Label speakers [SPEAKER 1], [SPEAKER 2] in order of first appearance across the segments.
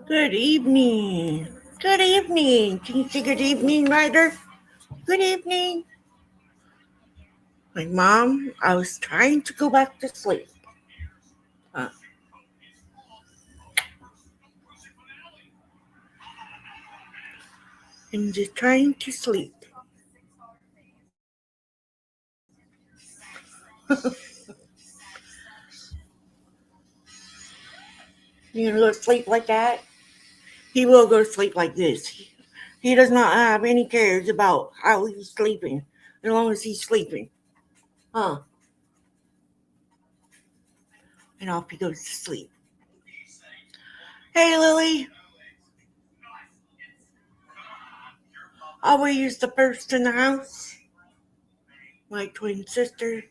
[SPEAKER 1] Good evening. Good evening. Can you say good evening, Ryder? Good evening. My mom, I was trying to go back to sleep. Uh, I'm just trying to sleep. You gonna go to sleep like that? He will go to sleep like this. He does not have any cares about how he's sleeping, as long as he's sleeping. Huh? And off he goes to sleep. Hey, Lily. Always the first in the house. My twin sister.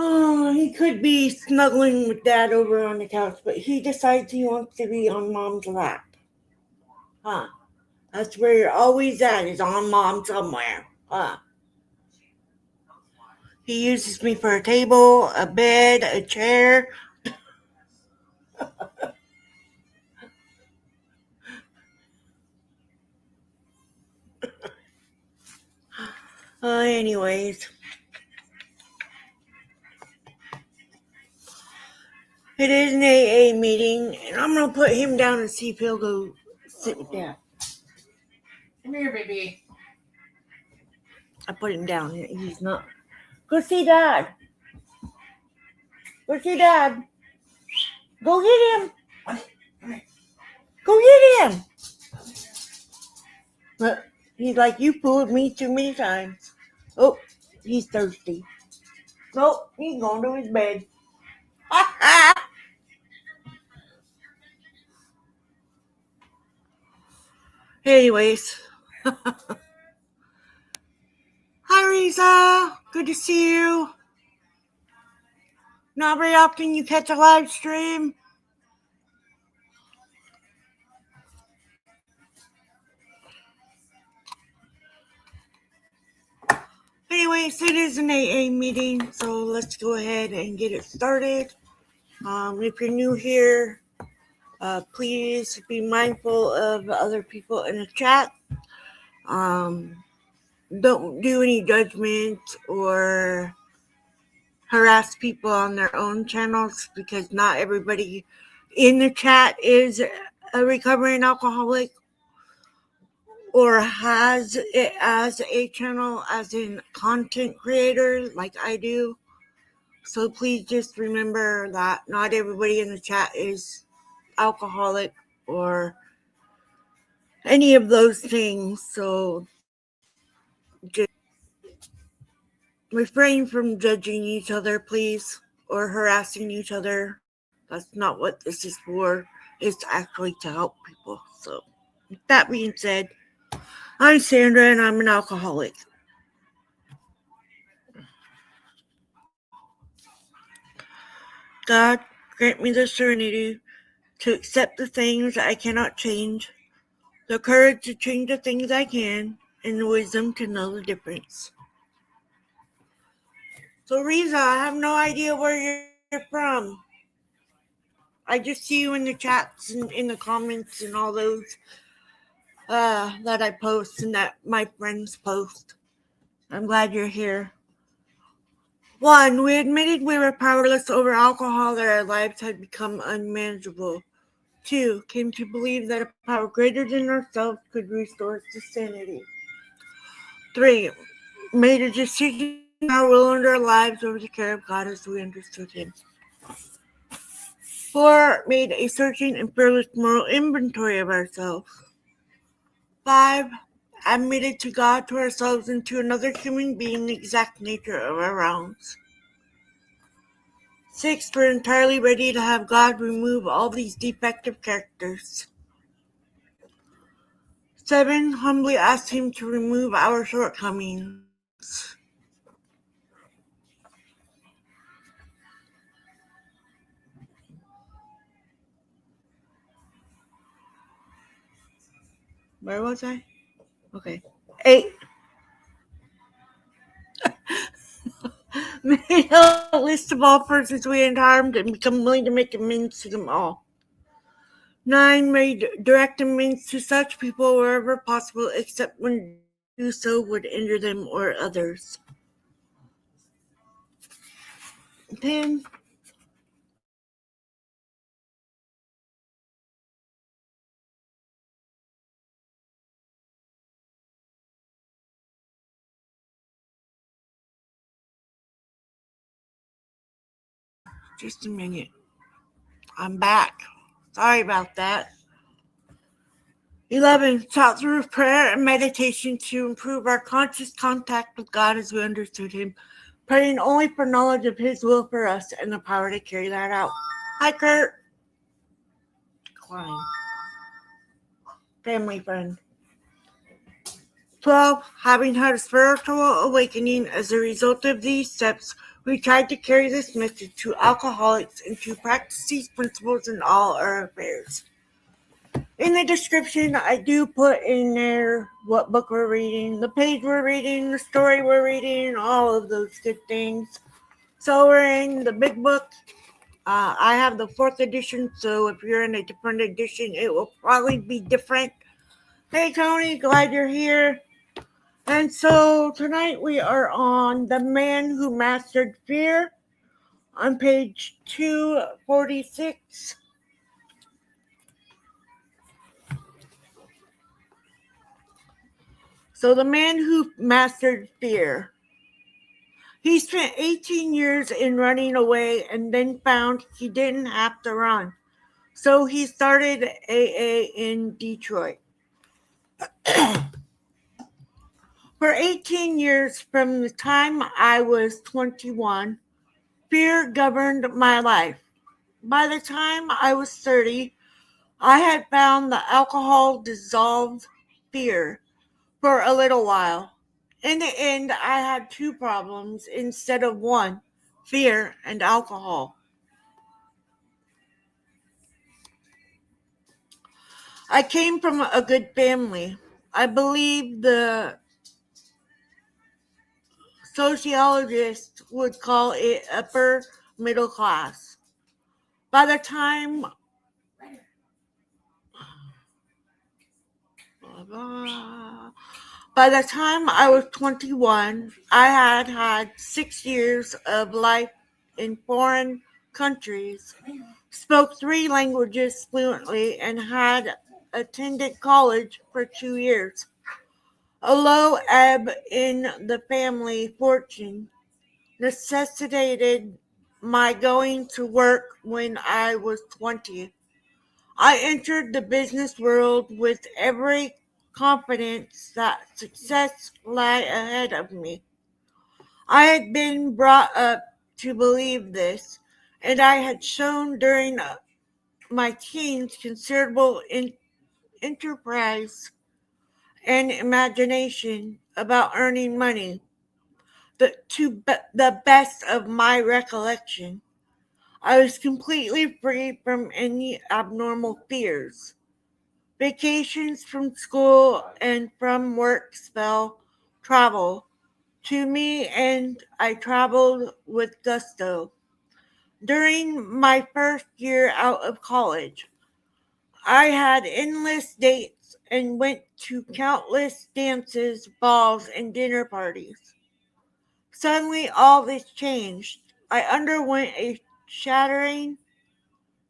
[SPEAKER 1] Oh, he could be snuggling with dad over on the couch, but he decides he wants to be on mom's lap. Huh? That's where you're always at, is on mom somewhere. Huh? He uses me for a table, a bed, a chair. Anyways, it is an AA meeting, and I'm gonna put him down and see if he'll go sit with dad.
[SPEAKER 2] Come here, baby.
[SPEAKER 1] I put him down. He's not. Go see dad. Go see dad. Go get him. Go get him. But he's like, you fooled me too many times. Oh, he's thirsty. Nope, he's going to his bed. Anyways. Hi, Risa. Good to see you. Not very often you catch a live stream. Anyways, it is an AA meeting, so let's go ahead and get it started. If you're new here, please be mindful of other people in the chat. Don't do any judgment or harass people on their own channels, because not everybody in the chat is a recovering alcoholic or has it as a channel, as in content creator like I do. So please just remember that not everybody in the chat is alcoholic or any of those things. So just refrain from judging each other, please, or harassing each other. That's not what this is for. It's actually to help people. So, with that being said, I'm Sandra and I'm an alcoholic. God, grant me the serenity to accept the things I cannot change, the courage to change the things I can, and the wisdom to know the difference. So, Riza, I have no idea where you're from. I just see you in the chats and in the comments and all those that I post and that my friends post. I'm glad you're here. 1. We admitted we were powerless over alcohol, that our lives had become unmanageable. 2. Came to believe that a power greater than ourselves could restore us to sanity. 3. Made a decision to place our will and our lives over the care of God as we understood Him. 4. Made a searching and fearless moral inventory of ourselves. 5. Admitted to God, to ourselves, and to another human being the exact nature of our wrongs. 6. We're entirely ready to have God remove all these defective characters. 7. Humbly ask Him to remove our shortcomings. Where was I? Okay. 8. Made a list of all persons we had harmed and become willing to make amends to them all. 9. Made direct amends to such people wherever possible, except when do so would injure them or others. 10. Just a minute. I'm back. Sorry about that. 11. Sought through prayer and meditation to improve our conscious contact with God as we understood Him, praying only for knowledge of His will for us and the power to carry that out. Hi, Kurt. Klein. Family friend. 12. Having had a spiritual awakening as a result of these steps, we tried to carry this message to alcoholics and to practice these principles in all our affairs. In the description, I do put in there what book we're reading, the page we're reading, the story we're reading, all of those good things. So we're in the big book. I have the 4th edition, so if you're in a different edition, it will probably be different. Hey, Tony, glad you're here. And so tonight we are on The Man Who Mastered Fear on page 246. So The Man Who Mastered Fear. He spent 18 years in running away and then found he didn't have to run. So he started AA in Detroit. For 18 years, from the time I was 21, fear governed my life. By the time I was 30, I had found the alcohol dissolved fear for a little while. In the end, I had 2 problems instead of 1, fear and alcohol. I came from a good family. I believe the sociologists would call it upper middle class. By the time I was 21, I had had 6 years of life in foreign countries, spoke 3 languages fluently, and had attended college for 2 years. A low ebb in the family fortune necessitated my going to work when I was 20. I entered the business world with every confidence that success lay ahead of me. I had been brought up to believe this, and I had shown during my teens considerable enterprise and imagination about earning money. To the best of my recollection, I was completely free from any abnormal fears. Vacations from school and from work spell travel to me, and I traveled with gusto. During my first year out of college, I had endless dates and went to countless dances, balls, and dinner parties. Suddenly, all this changed. I underwent a shattering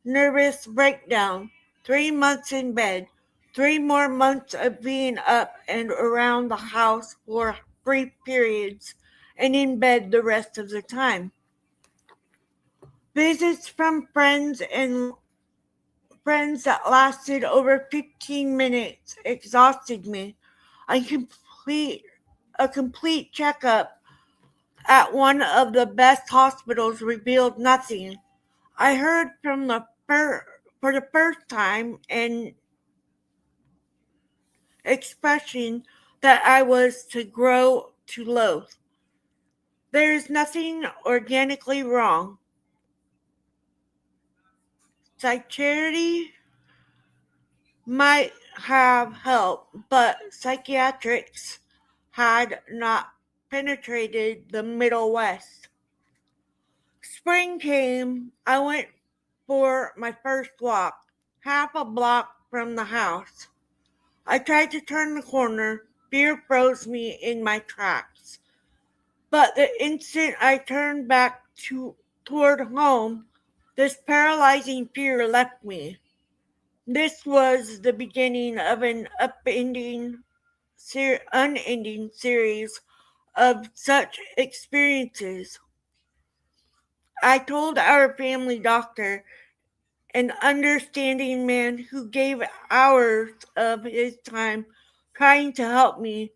[SPEAKER 1] nervous breakdown. 3 months in bed, 3 more months of being up and around the house for brief periods, and in bed the rest of the time. Visits from friends that lasted over 15 minutes exhausted me. A complete checkup at one of the best hospitals revealed nothing. I heard for the first time an expression that I was to grow to loathe. There is nothing organically wrong. Psychiatry might have help, but psychiatrics had not penetrated the Middle West. Spring came. I went for my first walk, half a block from the house. I tried to turn the corner. Fear froze me in my tracks. But the instant I turned back toward home, this paralyzing fear left me. This was the beginning of an unending series of such experiences. I told our family doctor, an understanding man who gave hours of his time trying to help me,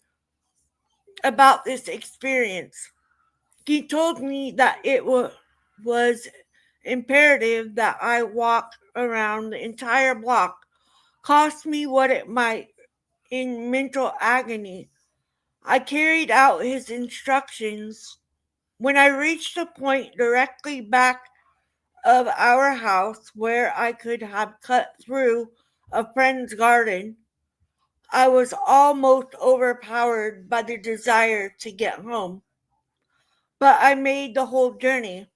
[SPEAKER 1] about this experience. He told me that it was imperative that I walk around the entire block, cost me what it might, in mental agony. I carried out his instructions. When I reached a point directly back of our house where I could have cut through a friend's garden, I was almost overpowered by the desire to get home. But I made the whole journey.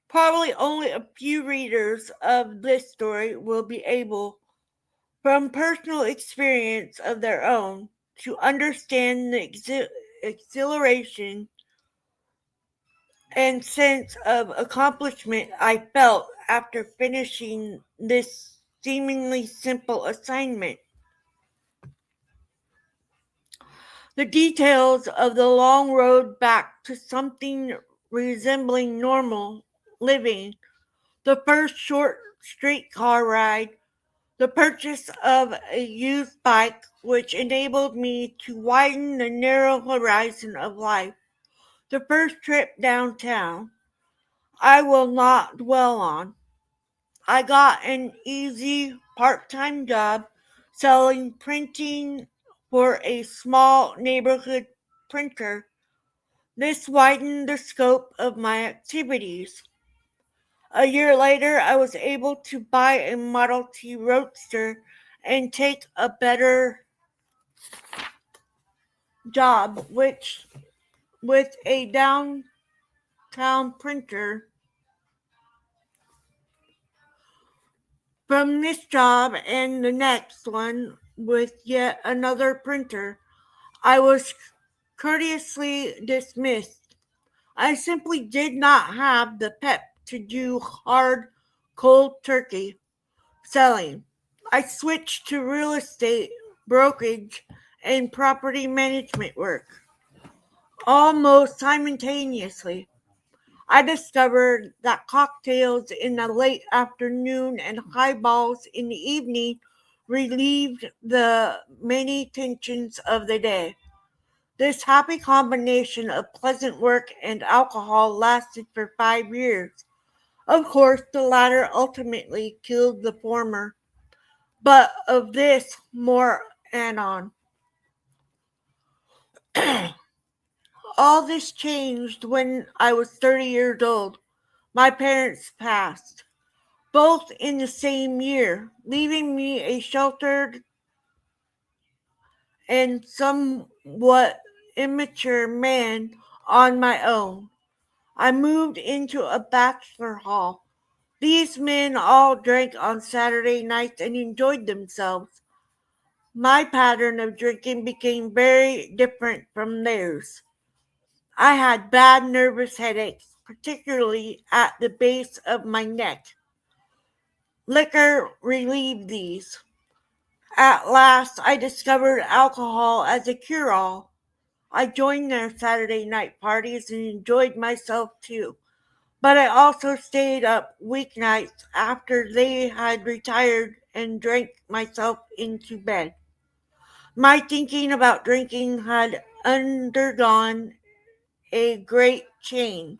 [SPEAKER 1] Probably only a few readers of this story will be able, from personal experience of their own, to understand the exhilaration and sense of accomplishment I felt after finishing this seemingly simple assignment. The details of the long road back to something resembling normal living, the first short streetcar ride, the purchase of a used bike which enabled me to widen the narrow horizon of life, the first trip downtown, I will not dwell on. I got an easy part-time job selling printing for a small neighborhood printer. This widened the scope of my activities. A year later, I was able to buy a Model T Roadster and take a better job, which with a downtown printer. From this job and the next one with yet another printer, I was courteously dismissed. I simply did not have the pep to do hard, cold turkey selling. I switched to real estate, brokerage, and property management work. Almost simultaneously, I discovered that cocktails in the late afternoon and highballs in the evening relieved the many tensions of the day. This happy combination of pleasant work and alcohol lasted for 5 years. Of course, the latter ultimately killed the former, but of this more anon. All this changed when I was 30 years old. My parents passed, both in the same year, leaving me a sheltered and somewhat immature man on my own. I moved into a bachelor hall. These men all drank on Saturday nights and enjoyed themselves. My pattern of drinking became very different from theirs. I had bad nervous headaches, particularly at the base of my neck. Liquor relieved these. At last, I discovered alcohol as a cure all. I joined their Saturday night parties and enjoyed myself too. But I also stayed up weeknights after they had retired and drank myself into bed. My thinking about drinking had undergone a great change.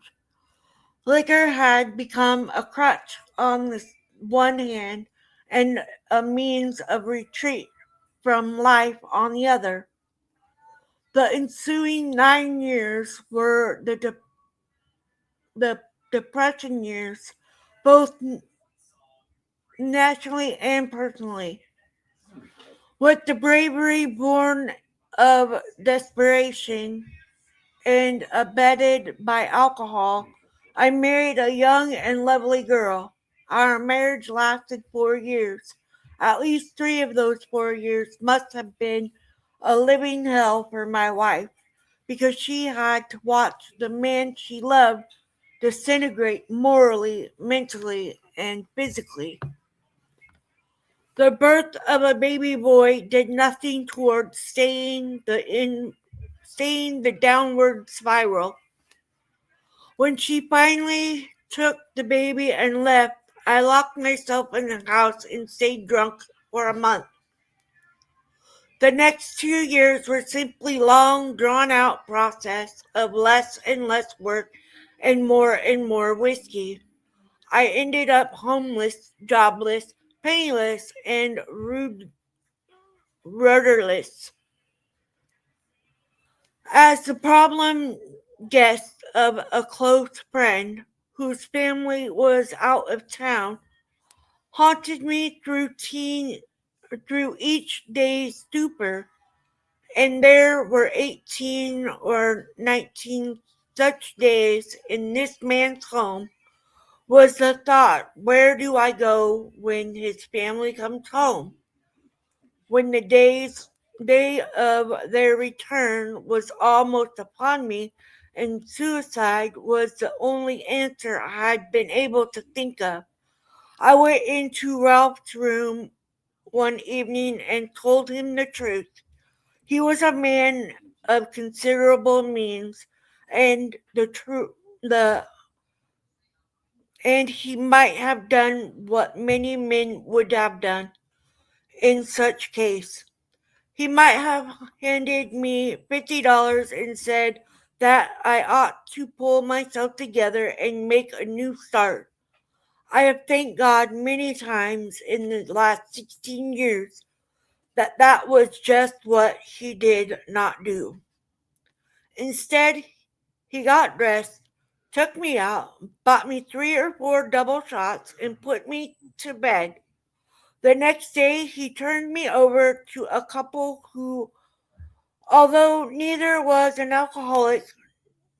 [SPEAKER 1] Liquor had become a crutch on the one hand and a means of retreat from life on the other. The ensuing 9 years were the depression years, both nationally and personally. With the bravery born of desperation and abetted by alcohol, I married a young and lovely girl. Our marriage lasted 4 years. At least 3 of those 4 years must have been a living hell for my wife because she had to watch the man she loved disintegrate morally, mentally, and physically. The birth of a baby boy did nothing towards staying the downward spiral. When she finally took the baby and left, I locked myself in the house and stayed drunk for a month. The next 2 years were simply long, drawn out process of less and less work and more whiskey. I ended up homeless, jobless, penniless, and rudderless. As the problem guest of a close friend whose family was out of town, haunted me through each day's stupor, and there were 18 or 19 such days in this man's home, was the thought, where do I go when his family comes home? When the day of their return was almost upon me, and suicide was the only answer I had been able to think of. I went into Ralph's room one evening and told him the truth. He was a man of considerable means, and the and he might have done what many men would have done in such case. He might have handed me $50 and said that I ought to pull myself together and make a new start. I have thanked God many times in the last 16 years that was just what he did not do. Instead, he got dressed, took me out, bought me 3 or 4 double shots, and put me to bed. The next day, he turned me over to a couple who, although neither was an alcoholic,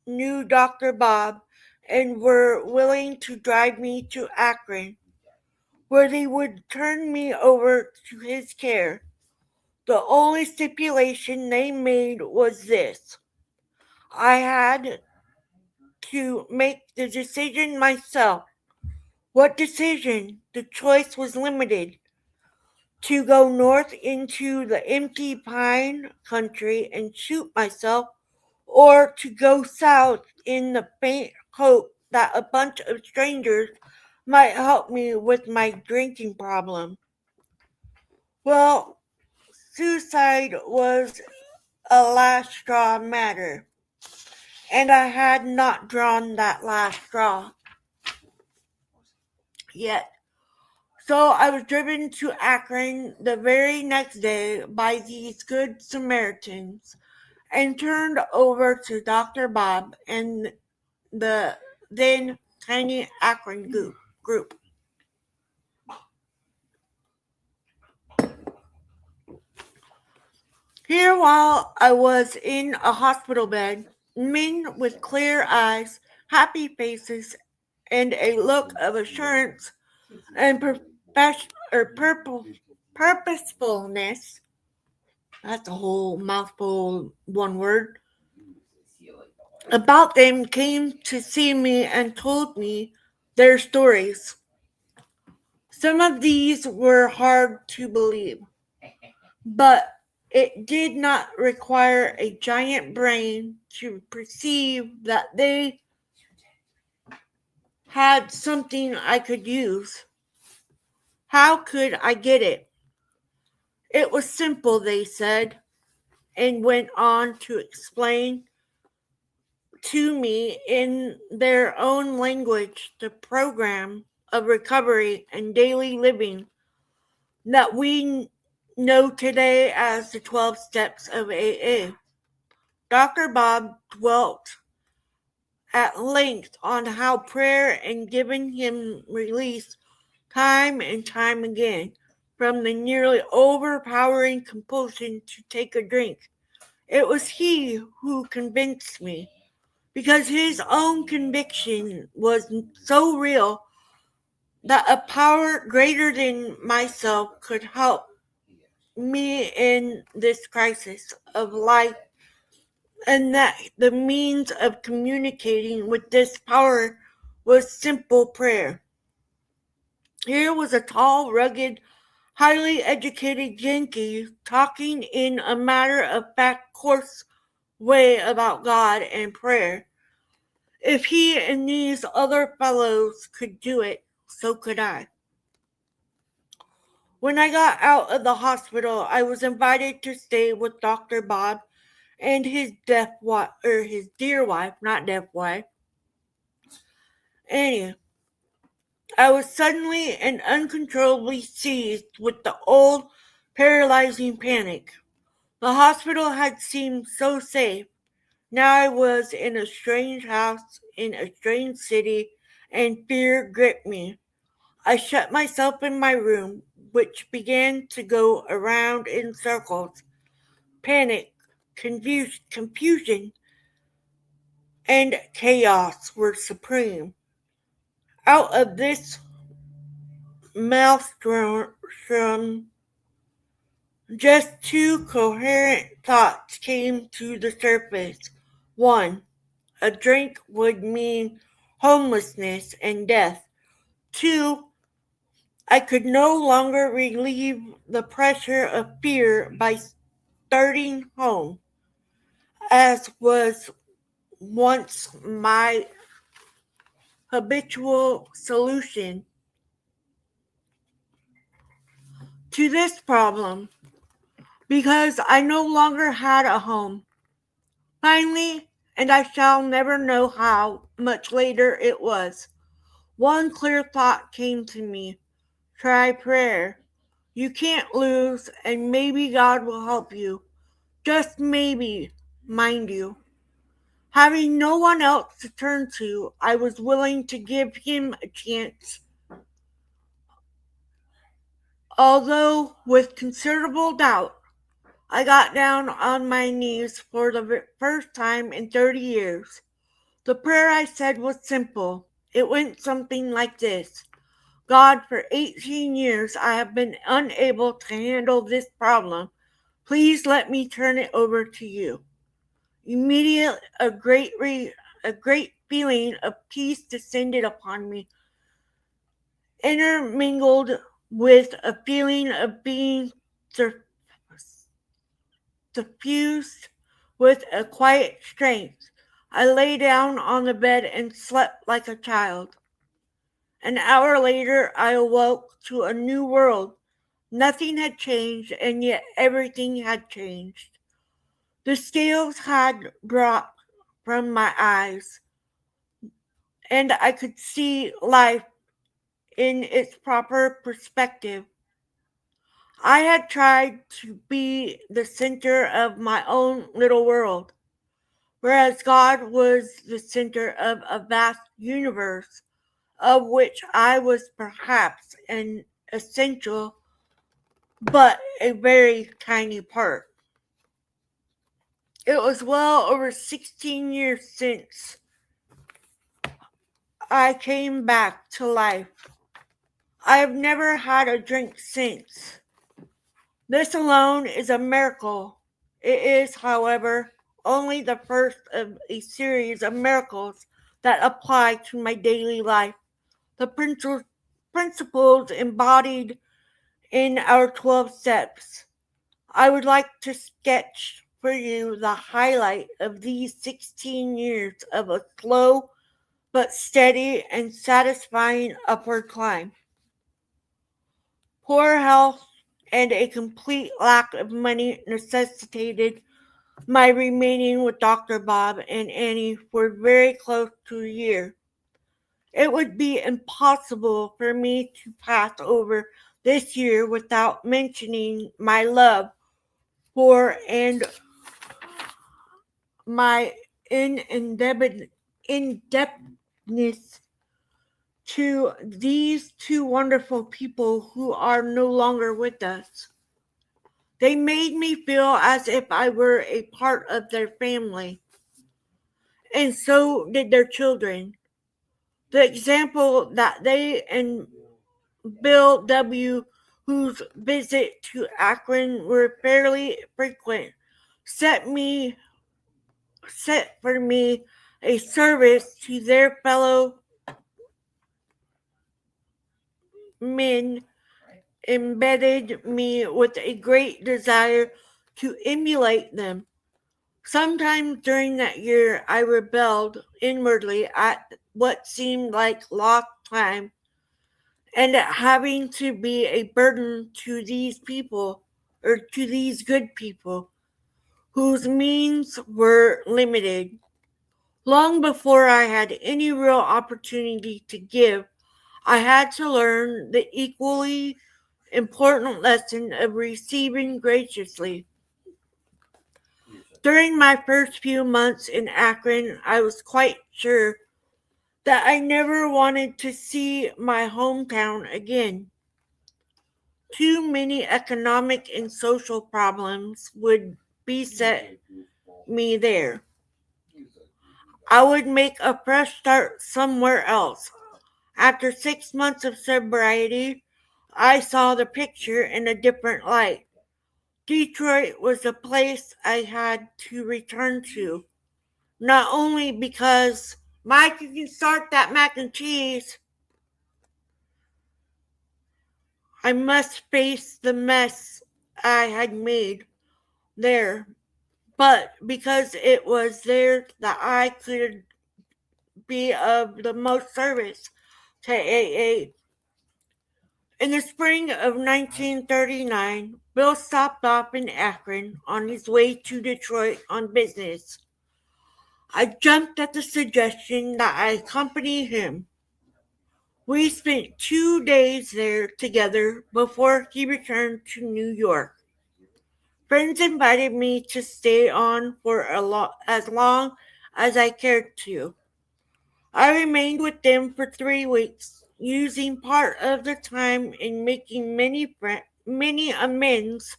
[SPEAKER 1] knew Dr. Bob and were willing to drive me to Akron, where they would turn me over to his care. The only stipulation they made was this: I had to make the decision myself. What decision? The choice was limited: to go north into the empty pine country and shoot myself, or to go south in the faint hope that a bunch of strangers might help me with my drinking problem. Well, suicide was a last straw matter, and I had not drawn that last straw yet. So I was driven to Akron the very next day by these good Samaritans and turned over to Dr. Bob and the then tiny Akron group. Here, while I was in a hospital bed, men with clear eyes, happy faces, and a look of assurance and purposefulness, that's a whole mouthful, one word, about them came to see me and told me their stories. Some of these were hard to believe, but it did not require a giant brain to perceive that they had something I could use. How could I get it? It was simple, they said, and went on to explain to me in their own language the program of recovery and daily living that we know today as the 12 steps of AA. Dr. Bob dwelt at length on how prayer and giving him release time and time again from the nearly overpowering compulsion to take a drink. It was he who convinced me, because his own conviction was so real that a power greater than myself could help me in this crisis of life, and that the means of communicating with this power was simple prayer. Here was a tall, rugged, highly educated Yankee talking in a matter-of-fact, coarse way about God and prayer. If he and these other fellows could do it, so could I. When I got out of the hospital, I was invited to stay with Dr. Bob and his his dear wife, not deaf wife, Annie. I was suddenly and uncontrollably seized with the old paralyzing panic. The hospital had seemed so safe. Now I was in a strange house in a strange city, and fear gripped me. I shut myself in my room, which began to go around in circles. Panic, confusion, and chaos were supreme. Out of this maelstrom, just two coherent thoughts came to the surface. One, a drink would mean homelessness and death. Two, I could no longer relieve the pressure of fear by starting home, as was once my habitual solution to this problem, because I no longer had a home. Finally, and I shall never know how much later it was, one clear thought came to me. Try prayer. You can't lose, and maybe God will help you. Just maybe, mind you. Having no one else to turn to, I was willing to give him a chance, although with considerable doubt. I got down on my knees for the first time in 30 years. The prayer I said was simple. It went something like this. God, for 18 years I have been unable to handle this problem. Please let me turn it over to you. Immediately, a great feeling of peace descended upon me, intermingled with a feeling of being suffused with a quiet strength. I lay down on the bed and slept like a child. An hour later, I awoke to a new world. Nothing had changed, and yet everything had changed. The scales had dropped from my eyes, and I could see life in its proper perspective. I had tried to be the center of my own little world, whereas God was the center of a vast universe, of which I was perhaps an essential but a very tiny part. It was well over 16 years since I came back to life. I have never had a drink since. This alone is a miracle. It is, however, only the first of a series of miracles that apply to my daily life. The principles embodied in our 12 steps. I would like to sketch for you the highlight of these 16 years of a slow but steady and satisfying upward climb. Poor health and a complete lack of money necessitated my remaining with Dr. Bob and Annie for very close to a year. It would be impossible for me to pass over this year without mentioning my love for and my indebtedness to these two wonderful people who are no longer with us. They made me feel as if I were a part of their family, and so did their children. The example that they and Bill W., whose visit to Akron were fairly frequent, set for me a service to their fellow men, embedded me with a great desire to emulate them. Sometimes during that year, I rebelled inwardly at what seemed like lost time and at having to be a burden to these people, or to these good people whose means were limited. Long before I had any real opportunity to give, I had to learn the equally important lesson of receiving graciously. During my first few months in Akron, I was quite sure that I never wanted to see my hometown again. Too many economic and social problems would beset me there. I would make a fresh start somewhere else. After 6 months of sobriety, I saw the picture in a different light. Detroit was a place I had to return to, not only because Mike, you can start that mac and cheese. I must face the mess I had made there, but because it was there that I could be of the most service to AA. In the spring of 1939, Bill stopped off in Akron on his way to Detroit on business. I jumped at the suggestion that I accompany him. We spent 2 days there together before he returned to New York. Friends invited me to stay on for as long as I cared to. I remained with them for 3 weeks, using part of the time in making many amends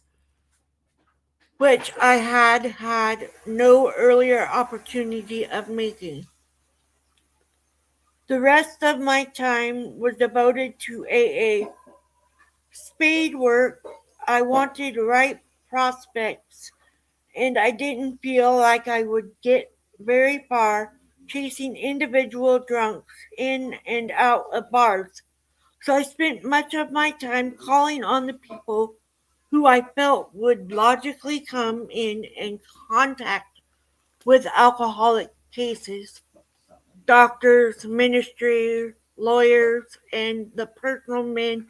[SPEAKER 1] which I had no earlier opportunity of making. The rest of my time was devoted to AA. Spade work. I wanted right prospects, and I didn't feel like I would get very far chasing individual drunks in and out of bars. So I spent much of my time calling on the people who I felt would logically come in contact with alcoholic cases: doctors, ministry, lawyers, and the personal men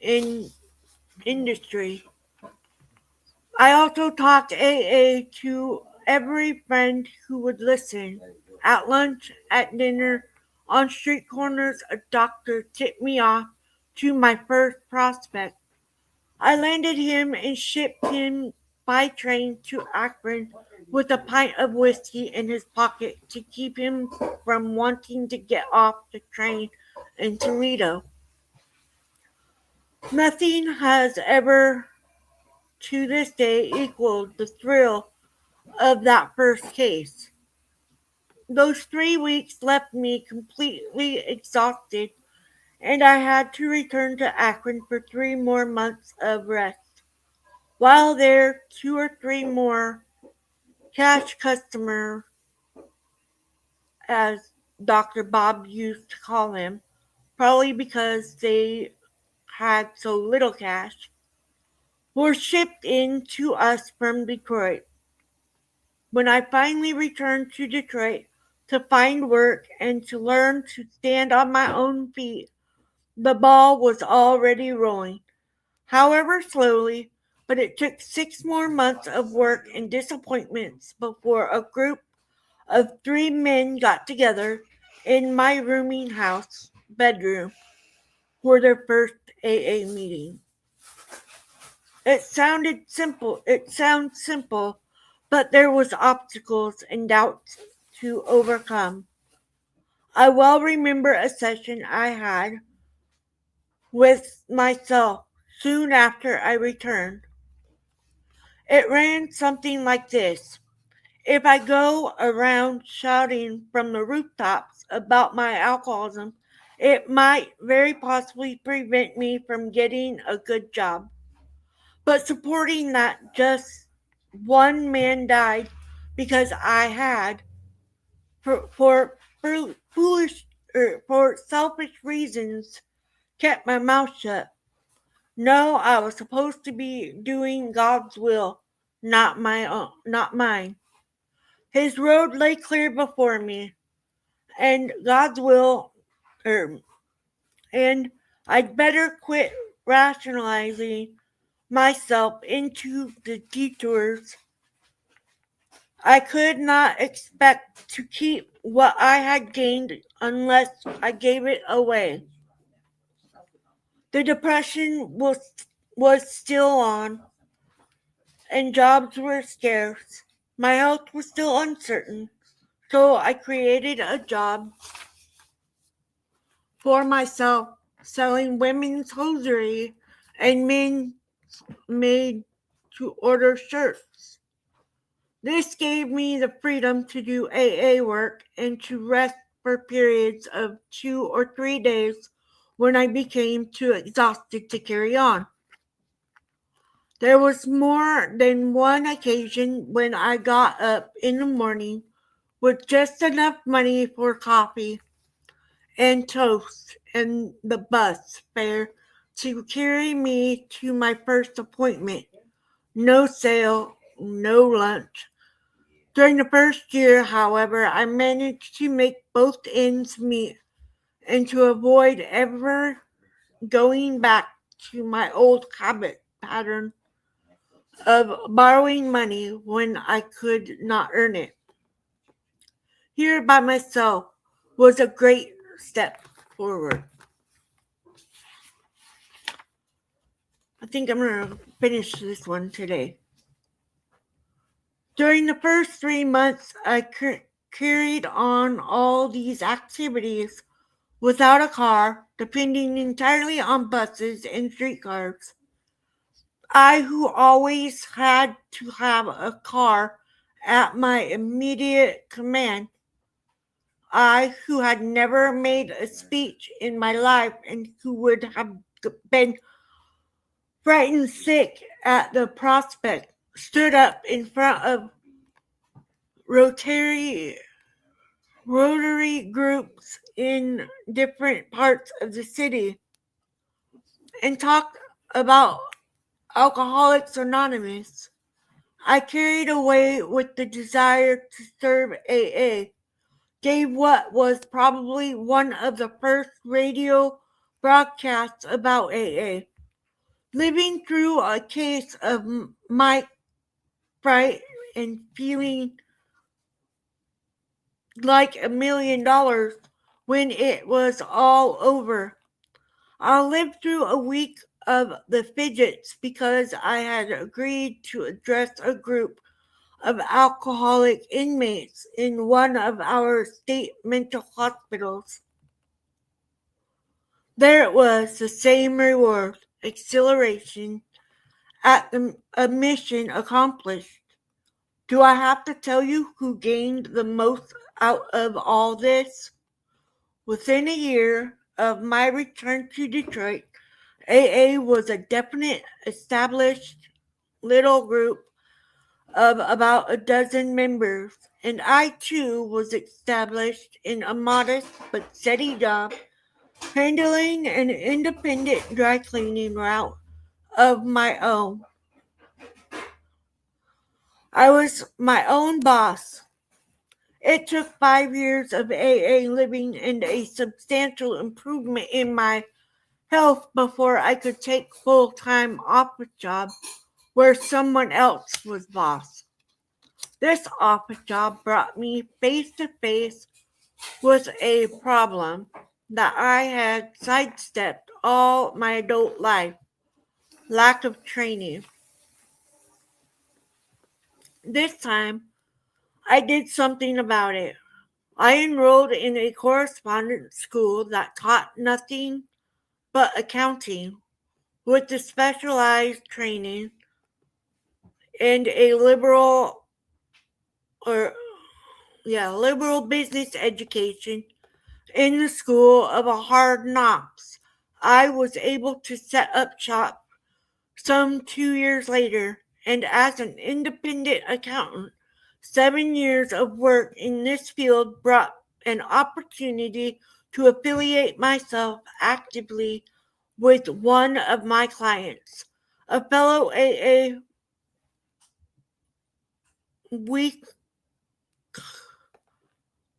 [SPEAKER 1] in industry. I also talked AA to every friend who would listen. At lunch, at dinner, on street corners, a doctor tipped me off to my first prospect. I landed him and shipped him by train to Akron with a pint of whiskey in his pocket to keep him from wanting to get off the train in Toledo. Nothing has ever to this day equaled the thrill of that first case. Those 3 weeks left me completely exhausted, and I had to return to Akron for 3 more months of rest. While there, 2 or 3 more cash customers, as Dr. Bob used to call them, probably because they had so little cash, were shipped in to us from Detroit. When I finally returned to Detroit to find work and to learn to stand on my own feet, the ball was already rolling. However, slowly, but it took 6 more months of work and disappointments before a group of 3 men got together in my rooming house bedroom for their first AA meeting. It sounds simple, but there was obstacles and doubts to overcome. I well remember a session I had with myself soon after I returned. It ran something like this. If I go around shouting from the rooftops about my alcoholism, it might very possibly prevent me from getting a good job. But supporting that just one man died because I had, for foolish or for selfish reasons, kept my mouth shut. No, I was supposed to be doing God's will, not my own, not mine. His road lay clear before me, and God's will, er, and I'd better quit rationalizing myself into the detours. I could not expect to keep what I had gained unless I gave it away. The depression was still on, and jobs were scarce. My health was still uncertain, so I created a job for myself selling women's hosiery and men made to order shirts. This gave me the freedom to do AA work and to rest for periods of 2 or 3 days when I became too exhausted to carry on. There was more than one occasion when I got up in the morning with just enough money for coffee and toast and the bus fare to carry me to my first appointment. No sale, no lunch. During the first year, however, I managed to make both ends meet and to avoid ever going back to my old habit pattern of borrowing money when I could not earn it. Here by myself was a great step forward. I think I'm going to finish this one today. During the first 3 months, I carried on all these activities without a car, depending entirely on buses and streetcars. I, who always had to have a car at my immediate command, I, who had never made a speech in my life and who would have been frightened sick at the prospect, stood up in front of Rotary groups in different parts of the city and talked about Alcoholics Anonymous. I carried away with the desire to serve AA, gave what was probably one of the first radio broadcasts about AA, living through a case of Mike Fright and feeling like $1,000,000 when it was all over. I lived through a week of the fidgets because I had agreed to address a group of alcoholic inmates in one of our state mental hospitals. There it was, the same reward, exhilaration at a mission accomplished. Do I have to tell you who gained the most out of all this? Within a year of my return to Detroit, AA was a definite, established little group of about a dozen members, and I too was established in a modest but steady job, handling an independent dry cleaning route of my own. I was my own boss. It took 5 years of AA living and a substantial improvement in my health before I could take full-time office job where someone else was boss. This office job brought me face to face with a problem that I had sidestepped all my adult life: lack of training. This time, I did something about it. I enrolled in a correspondence school that taught nothing but accounting with the specialized training and a liberal business education in the school of hard knocks. I was able to set up shop some 2 years later, and as an independent accountant, 7 years of work in this field brought an opportunity to affiliate myself actively with one of my clients, a fellow AA. We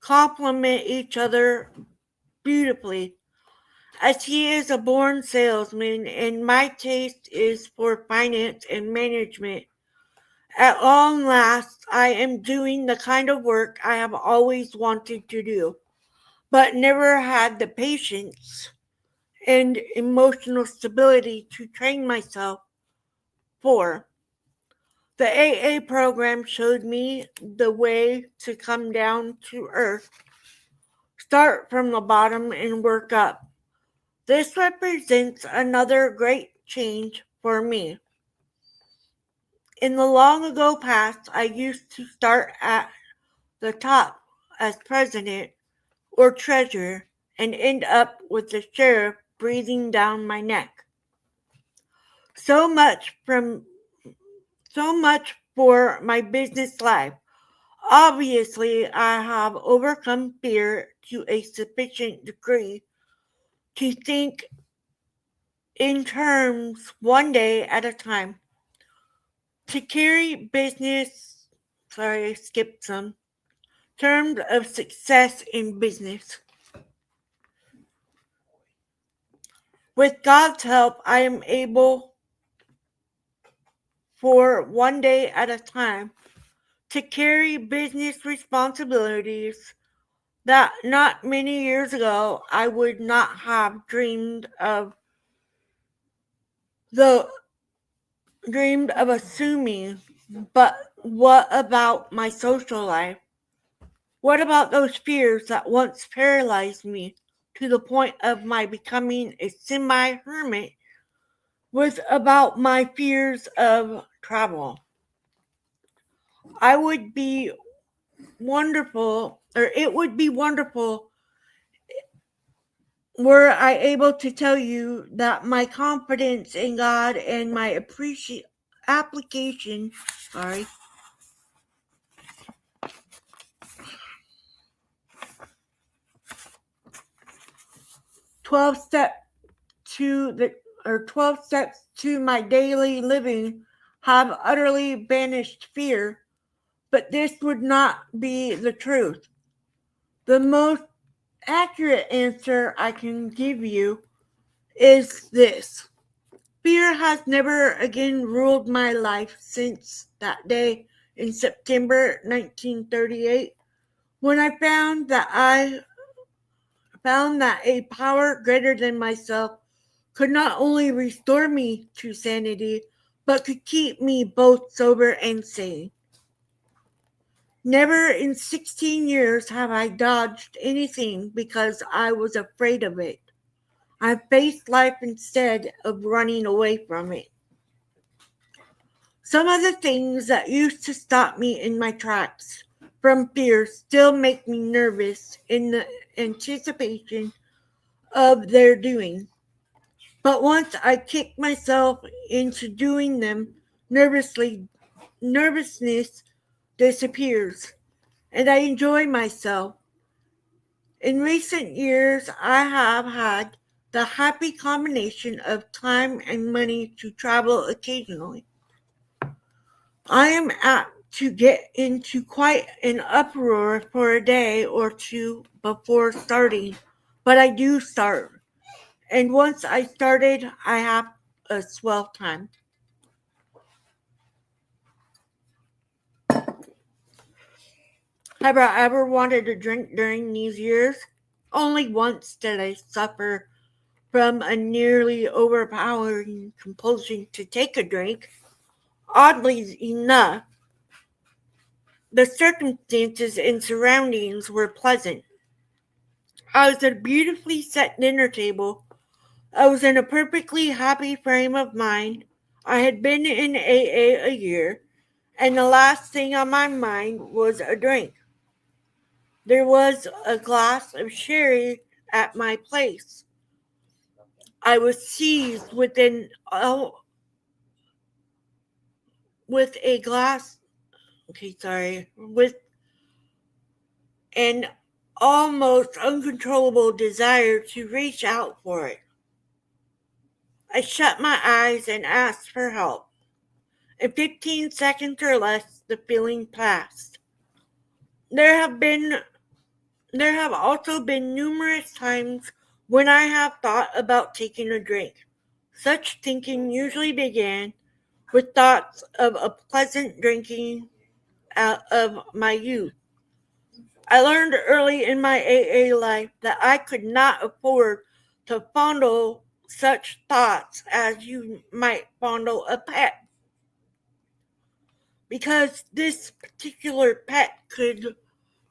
[SPEAKER 1] complement each other beautifully, as he is a born salesman and my taste is for finance and management. At long last, I am doing the kind of work I have always wanted to do, but never had the patience and emotional stability to train myself for. The AA program showed me the way to come down to earth, start from the bottom, and work up. This represents another great change for me. In the long ago past, I used to start at the top as president or treasurer and end up with the sheriff breathing down my neck. So much for my business life. Obviously, I have overcome fear to a sufficient degree to think in terms one day at a time. To carry business, sorry, I skipped some terms of success in business. With God's help, I am able for one day at a time to carry business responsibilities that not many years ago I would not have dreamed of assuming. But what about my social life? What about those fears that once paralyzed me to the point of my becoming a semi-hermit? Was about my fears of travel. It would be wonderful were I able to tell you that my confidence in God and my application, 12 steps 12 steps to my daily living have utterly banished fear, but this would not be the truth. The most accurate answer I can give you is this. Fear has never again ruled my life since that day in September 1938 when I found that a power greater than myself could not only restore me to sanity, but could keep me both sober and sane. Never in 16 years have I dodged anything because I was afraid of it. I faced life instead of running away from it. Some of the things that used to stop me in my tracks from fear still make me nervous in the anticipation of their doing. But once I kick myself into doing them, nervousness disappears, and I enjoy myself. In recent years, I have had the happy combination of time and money to travel occasionally. I am apt to get into quite an uproar for a day or two before starting, but I do start. And once I started, I have a swell time. Have I ever wanted to drink during these years? Only once did I suffer from a nearly overpowering compulsion to take a drink. Oddly enough, The circumstances and surroundings were pleasant. I was at a beautifully set dinner table. I was in a perfectly happy frame of mind. I had been in AA a year, and the last thing on my mind was a drink. There was a glass of sherry at my place. I was seized with a glass. Okay, sorry, with an almost uncontrollable desire to reach out for it. I shut my eyes and asked for help. In 15 seconds or less, the feeling passed. There have been there have also been numerous times when I have thought about taking a drink. Such thinking usually began with thoughts of a pleasant drinking out of my youth. I learned early in my AA life that I could not afford to fondle such thoughts as you might fondle a pet, because this particular pet could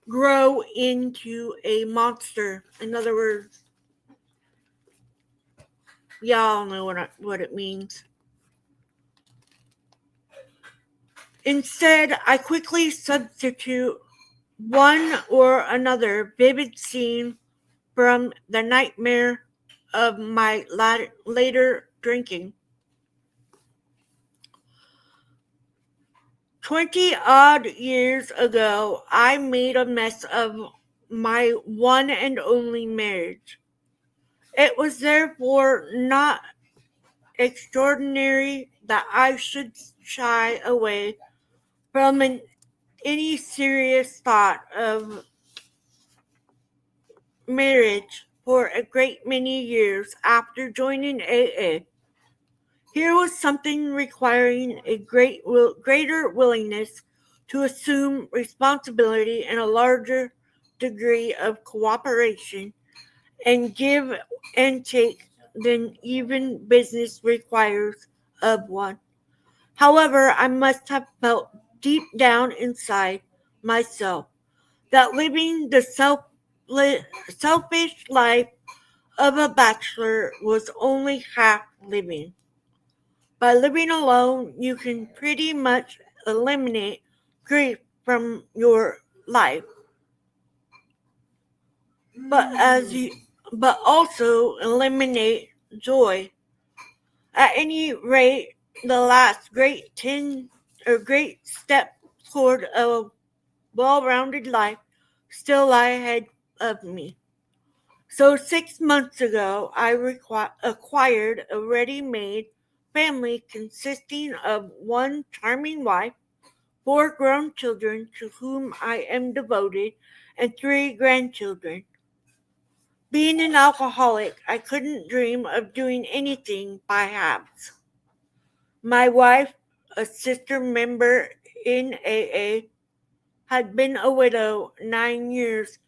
[SPEAKER 1] grow into a monster. In other words, y'all know what it means. Instead, I quickly substitute one or another vivid scene from the nightmare of my later drinking. 20 odd years ago, I made a mess of my one and only marriage. It was therefore not extraordinary that I should shy away from any serious thought of marriage for a great many years after joining AA. Here was something requiring a greater willingness to assume responsibility and a larger degree of cooperation and give and take than even business requires of one. However, I must have felt deep down inside myself that living the selfish life of a bachelor was only half living. By living alone, you can pretty much eliminate grief from your life, but but also eliminate joy. At any rate, the last great step toward a well-rounded life still lie ahead of me. So 6 months ago, I acquired a ready-made family consisting of one charming wife, four grown children to whom I am devoted, and three grandchildren. Being an alcoholic, I couldn't dream of doing anything by halves. My wife, a sister member in AA, had been a widow 9 years,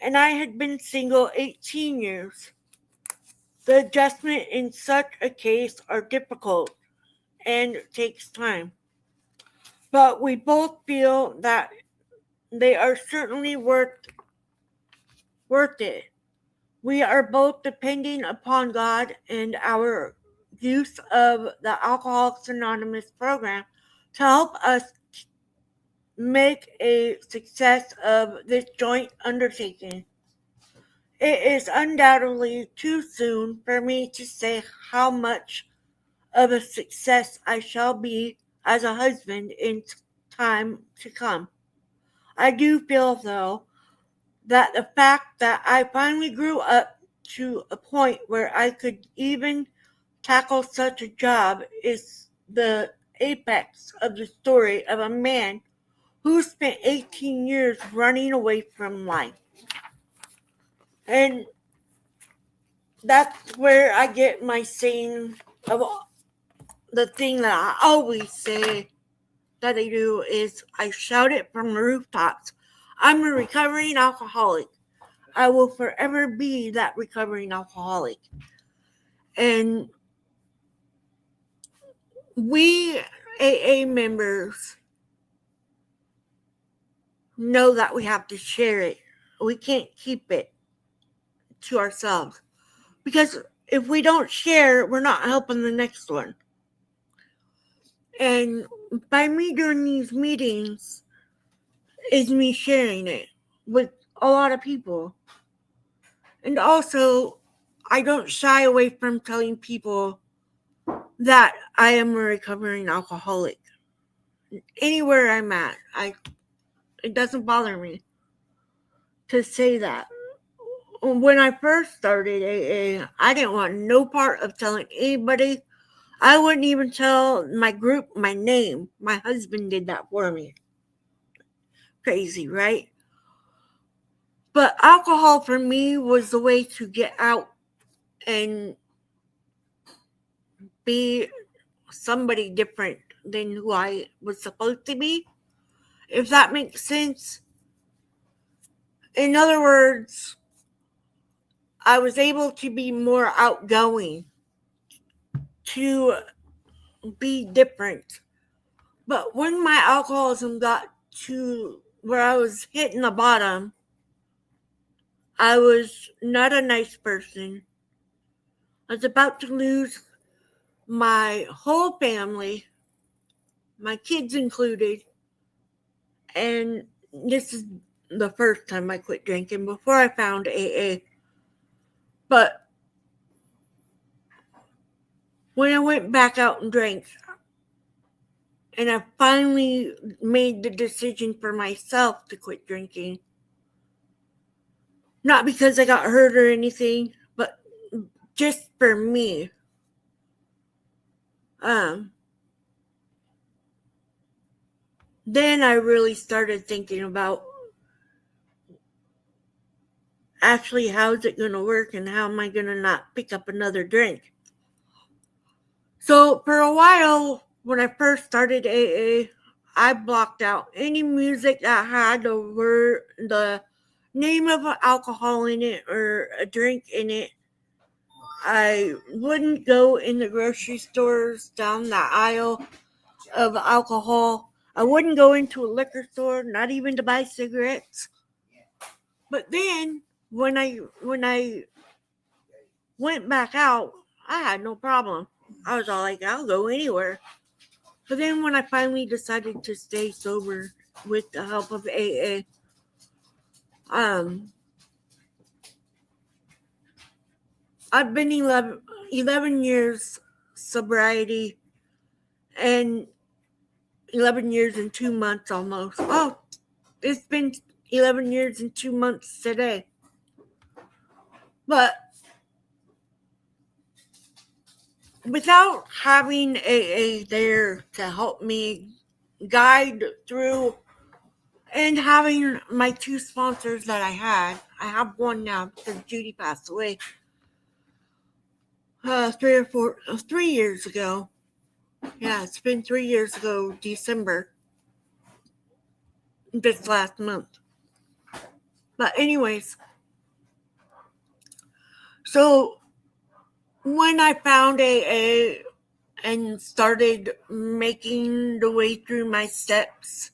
[SPEAKER 1] and I had been single 18 years. The adjustment in such a case are difficult and takes time, but we both feel that they are certainly worth it. We are both depending upon God and our use of the Alcoholics Anonymous program to help us make a success of this joint undertaking. It is undoubtedly too soon for me to say how much of a success I shall be as a husband in time to come. I do feel, though, that the fact that I finally grew up to a point where I could even tackle such a job is the apex of the story of a man who spent 18 years running away from life. And that's where I get my saying of the thing that I always say that I do is I shout it from the rooftops. I'm a recovering alcoholic. I will forever be that recovering alcoholic. And we AA members know that we have to share it. We can't keep it to ourselves. Because if we don't share, we're not helping the next one. And by me doing these meetings, is me sharing it with a lot of people. And also, I don't shy away from telling people that I am a recovering alcoholic. Anywhere I'm at, it doesn't bother me to say that. When I first started AA, I didn't want no part of telling anybody. I wouldn't even tell my group my name. My husband did that for me. Crazy, right? But alcohol for me was the way to get out and be somebody different than who I was supposed to be, if that makes sense. In other words, I was able to be more outgoing, to be different. But when my alcoholism got to where I was hitting the bottom, I was not a nice person. I was about to lose my whole family, my kids included. And this is the first time I quit drinking before I found AA. But when I went back out and drank, and I finally made the decision for myself to quit drinking, not because I got hurt or anything, but just for me. Then I really started thinking about actually how's it going to work and how am I going to not pick up another drink. So for a while, when I first started AA, I blocked out any music that had the name of an alcohol in it or a drink in it. I wouldn't go in the grocery stores down the aisle of alcohol. I wouldn't go into a liquor store, not even to buy cigarettes. But then when I went back out, I had no problem. I was all like, I'll go anywhere. But then when I finally decided to stay sober with the help of AA, I've been 11 years sobriety and 11 years and 2 months almost. Oh, it's been 11 years and 2 months today. But without having AA there to help me guide through, and having my two sponsors that I have one now because Judy passed away 3 years ago. Yeah, it's been 3 years ago, December, this last month. But anyways, so when I found AA and started making the way through my steps,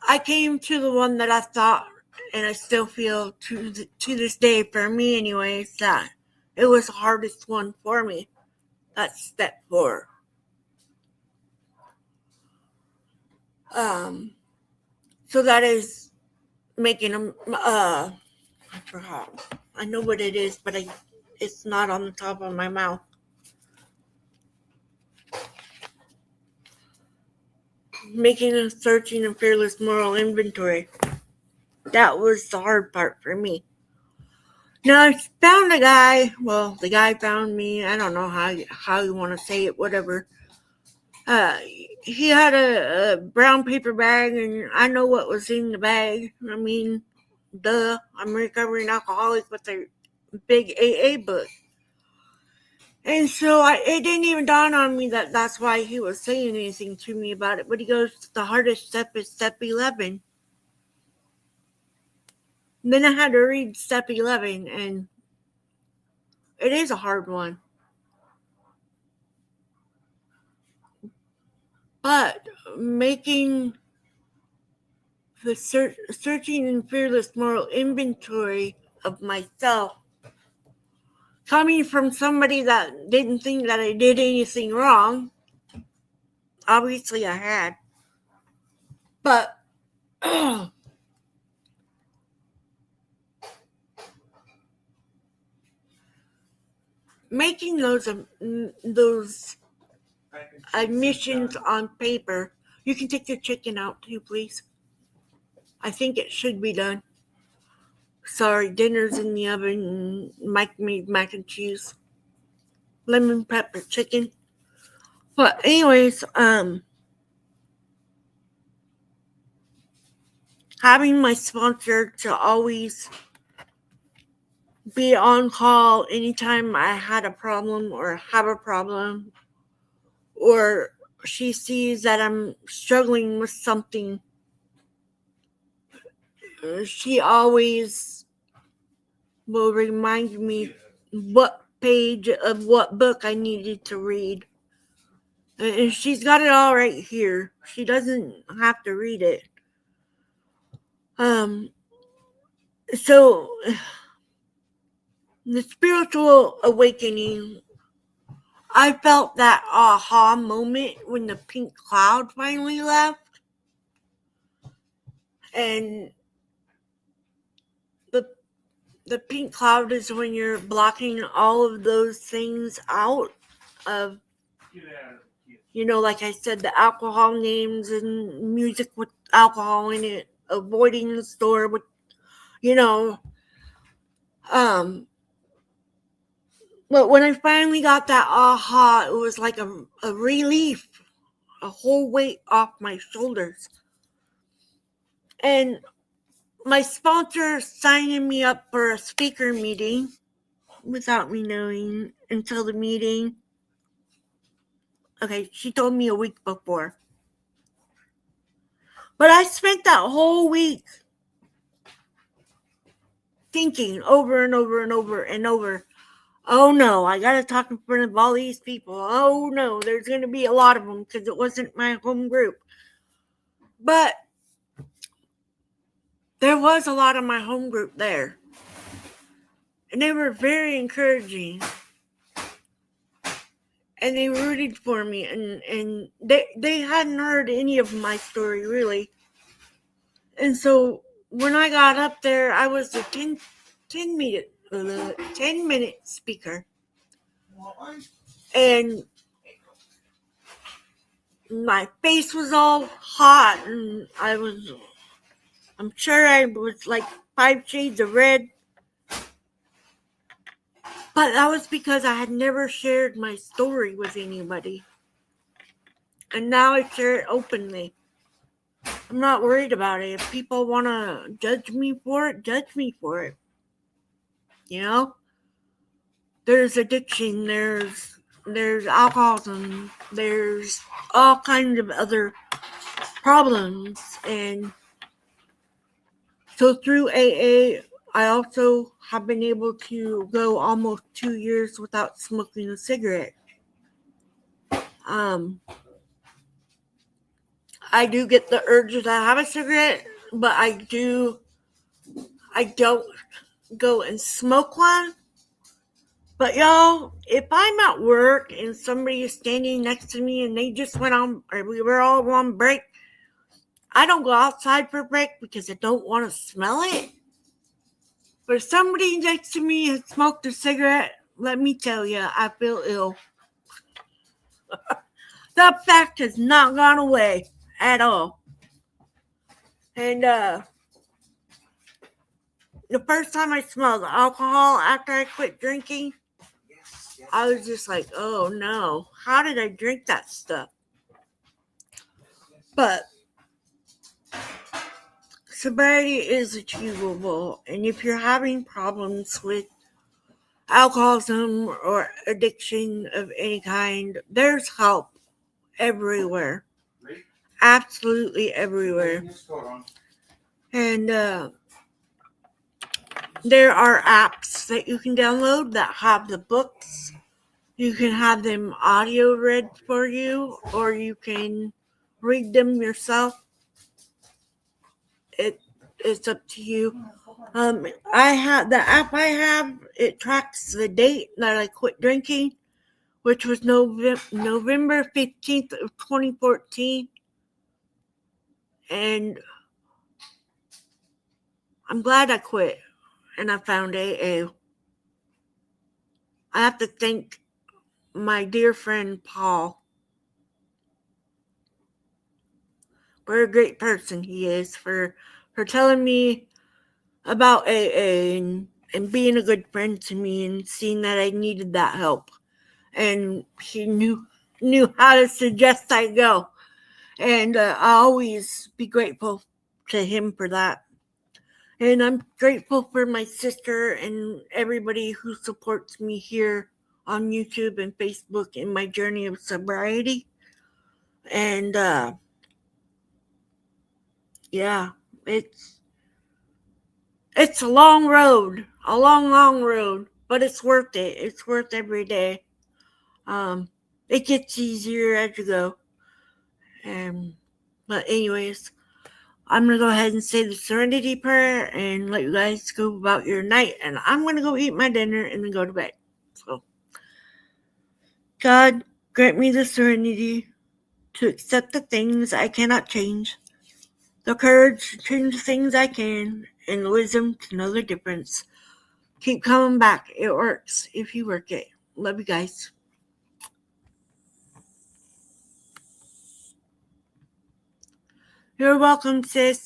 [SPEAKER 1] I came to the one that I thought, and I still feel to this day, for me anyways, that it was the hardest one for me. That's step 4. So that is making them, I forgot. I know what it is, but it's not on the top of my mouth. Making a searching and fearless moral inventory. That was the hard part for me. Now I found a guy. Well, the guy found me. I don't know how you want to say it. Whatever. He had a brown paper bag, and I know what was in the bag. I mean, duh. I'm a recovering alcoholic with a big AA book. And so it didn't even dawn on me that that's why he was saying anything to me about it. But he goes, the hardest step is step 11. And then I had to read step 11, and it is a hard one. But making the searching and fearless moral inventory of myself, coming from somebody that didn't think that I did anything wrong. Obviously I had. But making those admissions on paper. You can take the chicken out too, please. I think it should be done. Sorry, dinner's in the oven. Mike made mac and cheese, lemon pepper chicken. But anyways, having my sponsor to always be on call anytime I had a problem or have a problem, or she sees that I'm struggling with something, she always will remind me what page of what book I needed to read. And she's got it all right here. She doesn't have to read it. So the spiritual awakening, I felt that aha moment when the pink cloud finally left. And the pink cloud is when you're blocking all of those things out of, like I said, the alcohol names and music with alcohol in it, avoiding the store with, but when I finally got that aha, it was like a relief, a whole weight off my shoulders. And my sponsor signing me up for a speaker meeting without me knowing until the meeting. Okay, she told me a week before. But I spent that whole week thinking over and over and over and over, oh no, I gotta talk in front of all these people. Oh no, there's gonna be a lot of them because it wasn't my home group. But there was a lot of my home group there. And they were very encouraging. And they rooted for me. And they hadn't heard any of my story, really. And so when I got up there, I was a 10-minute speaker. And my face was all hot. And I'm sure I was like 5 shades of red. But that was because I had never shared my story with anybody. And now I share it openly. I'm not worried about it. If people want to judge me for it, judge me for it. There's addiction, there's alcoholism, there's all kinds of other problems. And so through AA, I also have been able to go almost 2 years without smoking a cigarette. I do get the urge to have a cigarette, but I don't go and smoke one. But y'all, if I'm at work and somebody is standing next to me and they just went on, or we were all on break, I don't go outside for break because I don't want to smell it. But if somebody next to me has smoked a cigarette, let me tell you, I feel ill. That fact has not gone away at all. And the first time I smelled alcohol after I quit drinking, I was just like, oh no, how did I drink that stuff? But sobriety is achievable. And if you're having problems with alcoholism or addiction of any kind, there's help everywhere. Absolutely everywhere. And there are apps that you can download that have the books. You can have them audio read for you, or you can read them yourself. it's up to you. I have the app I have. It tracks the date that I quit drinking, which was November 15th of 2014, and I'm glad I quit and I found AA. I have to thank my dear friend Paul. What a great person he is for telling me about AA and being a good friend to me and seeing that I needed that help. And he knew how to suggest I go. And I'll always be grateful to him for that. And I'm grateful for my sister and everybody who supports me here on YouTube and Facebook in my journey of sobriety. And yeah, it's a long road, a long road, but it's worth it. It's worth every day. It gets easier as you go. But anyways, I'm gonna go ahead and say the Serenity Prayer and let you guys go about your night. And I'm gonna go eat my dinner and then go to bed. So, God, grant me the serenity to accept the things I cannot change, the courage to change the things I can, and the wisdom to know the difference. Keep coming back. It works if you work it. Love you guys. You're welcome, sis.